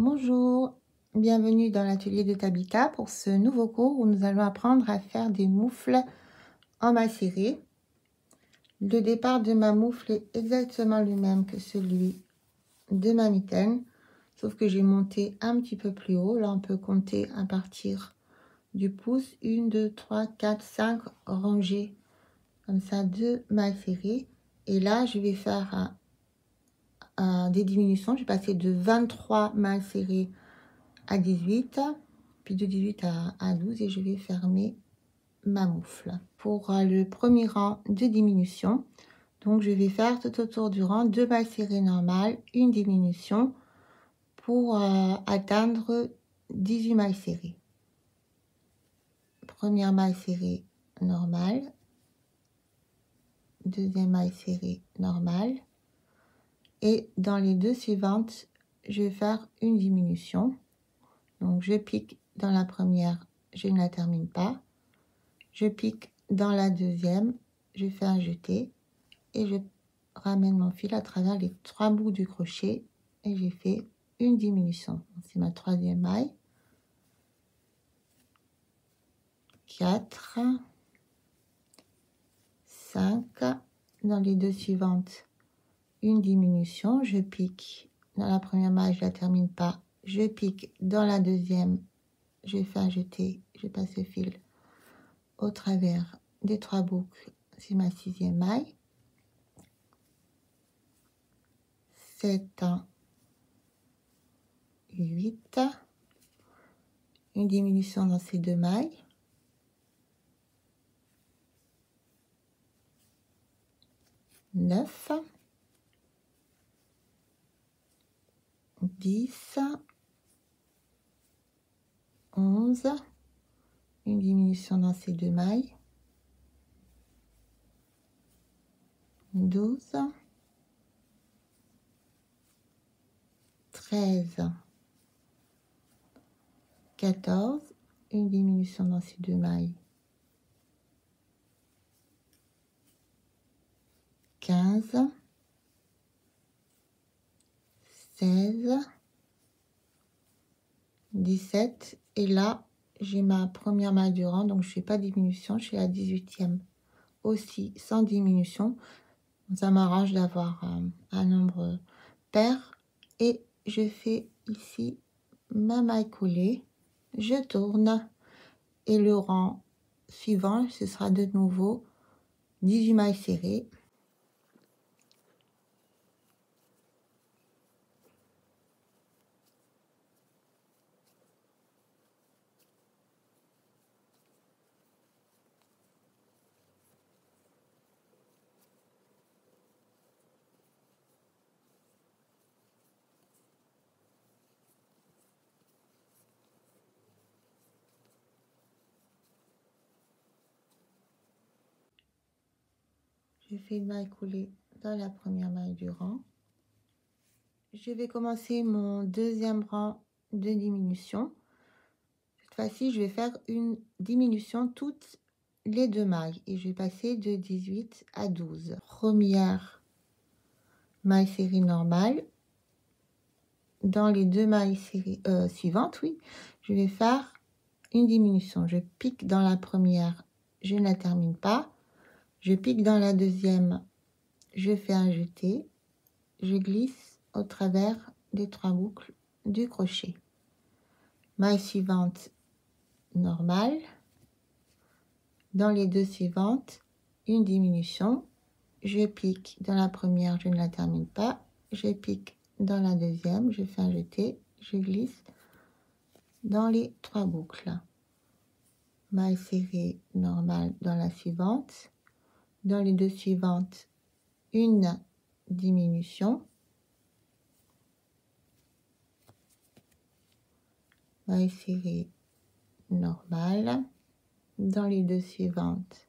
Bonjour, bienvenue dans l'atelier de Tabitha pour ce nouveau cours où nous allons apprendre à faire des moufles en macéré. Le départ de ma moufle est exactement le même que celui de ma mitaine, sauf que j'ai monté un petit peu plus haut. Là, on peut compter à partir du pouce, 1, 2, 3, 4, 5 rangées comme ça de macéré. Et là, je vais faire des diminutions. Je vais passer de 23 macérés à 18, puis de 18 à 12 et je vais fermer ma moufle. Pour le premier rang de diminution, donc je vais faire tout autour du rang 2 macérés normales, une diminution pour atteindre 18 macérés. Première macéré normale, deuxième macéré normale, et dans les deux suivantes, je vais faire une diminution. Donc je pique dans la première, je ne la termine pas. Je pique dans la deuxième, je fais un jeté et je ramène mon fil à travers les 3 bouts du crochet et j'ai fait une diminution. C'est ma troisième maille. 4, 5, dans les deux suivantes, une diminution. Je pique dans la première maille, je ne la termine pas. Je pique dans la deuxième, je fais un jeté, je passe le fil au travers des 3 boucles, c'est ma 6e maille. 7, 8, une diminution dans ces 2 mailles. 9, 10, 11, une diminution dans ces 2 mailles. 12, 13, 14, une diminution dans ces 2 mailles. 15, 16, 17, et là j'ai ma première maille du rang, donc je ne fais pas de diminution, je suis à la 18e aussi sans diminution. Ça m'arrange d'avoir un nombre pair et je fais ici ma maille coulée, je tourne et le rang suivant ce sera de nouveau 18 mailles serrées. Je fais une maille coulée dans la première maille du rang. Je vais commencer mon deuxième rang de diminution. Cette fois-ci, je vais faire une diminution toutes les 2 mailles et je vais passer de 18 à 12. Première maille serrée normale. Dans les 2 mailles serrées suivantes, oui, je vais faire une diminution. Je pique dans la première, je ne la termine pas. Je pique dans la deuxième, je fais un jeté, je glisse au travers des 3 boucles du crochet. Maille suivante normale. Dans les 2 suivantes, une diminution. Je pique dans la première, je ne la termine pas. Je pique dans la deuxième, je fais un jeté, je glisse dans les 3 boucles. Maille serrée normale dans la suivante. Dans les 2 suivantes, une diminution. Maille serrée normale. Dans les 2 suivantes,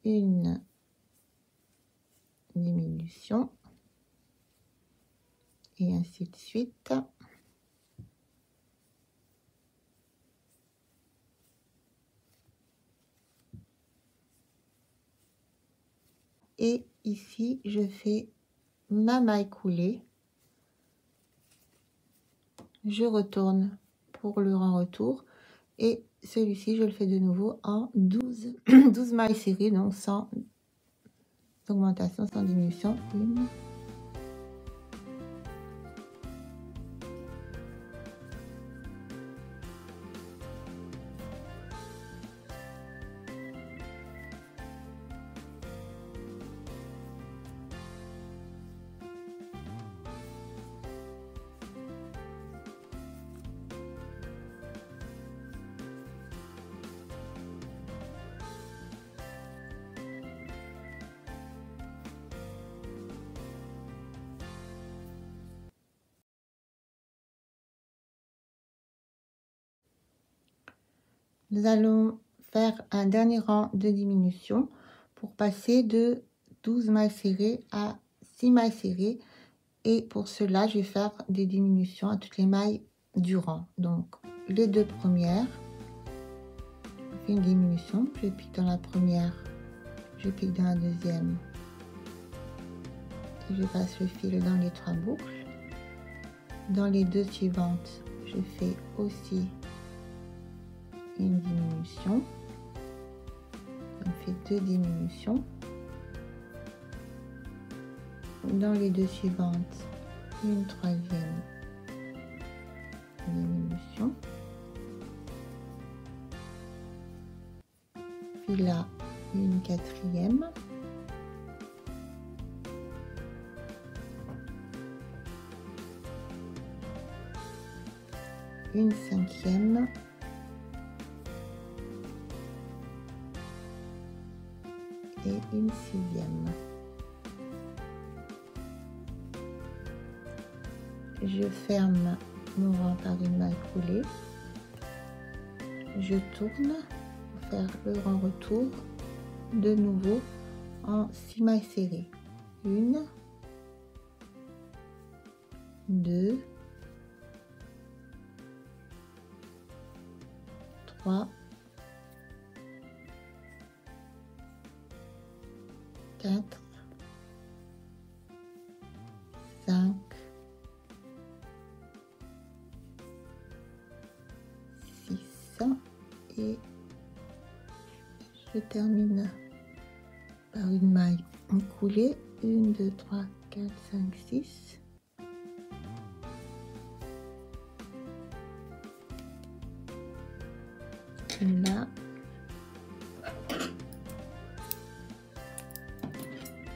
une diminution. Et ainsi de suite. Et ici, je fais ma maille coulée je retourne pour le rang retour et celui-ci je le fais de nouveau en 12 12 mailles serrées, donc sans augmentation, sans diminution. Une, nous allons faire un dernier rang de diminution pour passer de 12 mailles serrées à 6 mailles serrées, et pour cela je vais faire des diminutions à toutes les mailles du rang. Donc les deux premières, je fais une diminution, je pique dans la première, je pique dans la deuxième et je passe le fil dans les 3 boucles. Dans les deux suivantes, je fais aussi une diminution, on fait 2 diminutions. Dans les deux suivantes, une troisième diminution, puis là une quatrième, une cinquième, et une sixième. Je ferme mon rang par une maille coulée, je tourne pour faire le rang retour de nouveau en 6 mailles serrées. 1, 2, 3, 4, 5, 6 et je termine par une maille coulée. 1, 2, 3, 4, 5, 6. Là,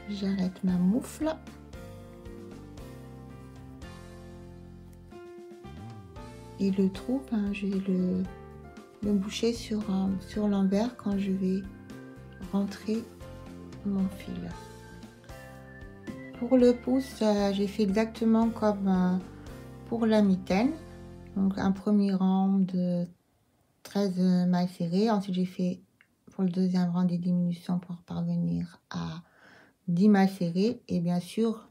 j'arrête ma moufle et le trou, je vais le boucher sur l'envers quand je vais rentrer mon fil. Pour le pouce, j'ai fait exactement comme pour la mitaine, donc un premier rang de 13 mailles serrées. Ensuite j'ai fait pour le deuxième rang des diminutions pour parvenir à 10 mailles serrées, et bien sûr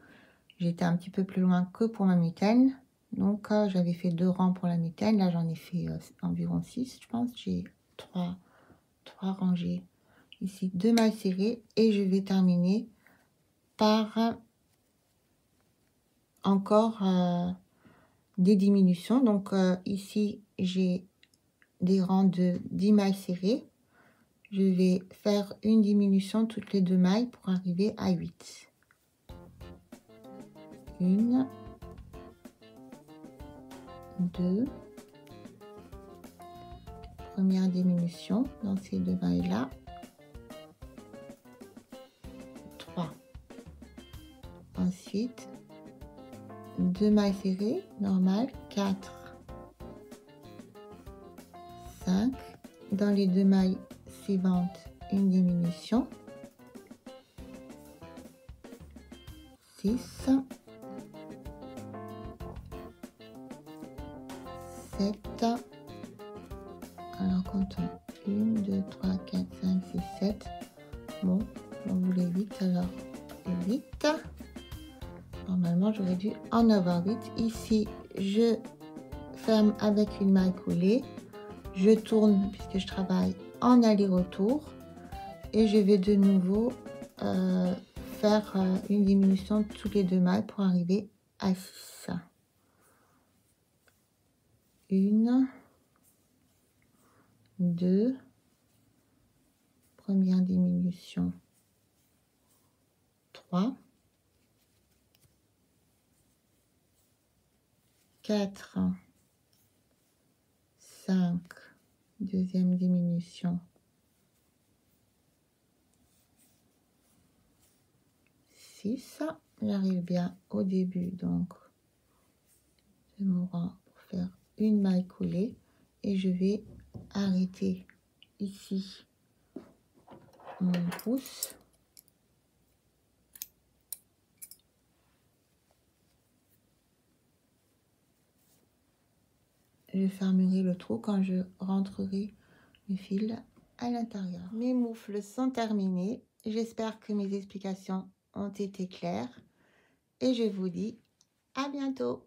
j'étais un petit peu plus loin que pour ma mitaine, donc j'avais fait 2 rangs pour la mitaine, là j'en ai fait environ 6 je pense. J'ai 3 rangées ici, 2 mailles serrées, et je vais terminer par encore des diminutions. Donc ici j'ai des rangs de 10 mailles serrées, je vais faire une diminution toutes les 2 mailles pour arriver à 8. 1, 2, première diminution dans ces 2 mailles là, 3, ensuite 2 mailles serrées normales, 4, 5, dans les 2 mailles suivantes une diminution, 6, 7, alors comptons 1, 2, 3, 4, 5, 6, 7, bon, on voulait 8, alors 8, normalement j'aurais dû en avoir 8. Ici je ferme avec une maille coulée, je tourne puisque je travaille en aller-retour et je vais de nouveau faire une diminution toutes les 2 mailles pour arriver à 6. 1, 2, première diminution, 3, 4, 5, deuxième diminution, 6, j'arrive bien au début donc de mon rang pour faire une maille coulée et je vais arrêter ici mon pouce. Je fermerai le trou quand je rentrerai le fil à l'intérieur. Mes moufles sont terminées. J'espère que mes explications ont été claires et je vous dis à bientôt.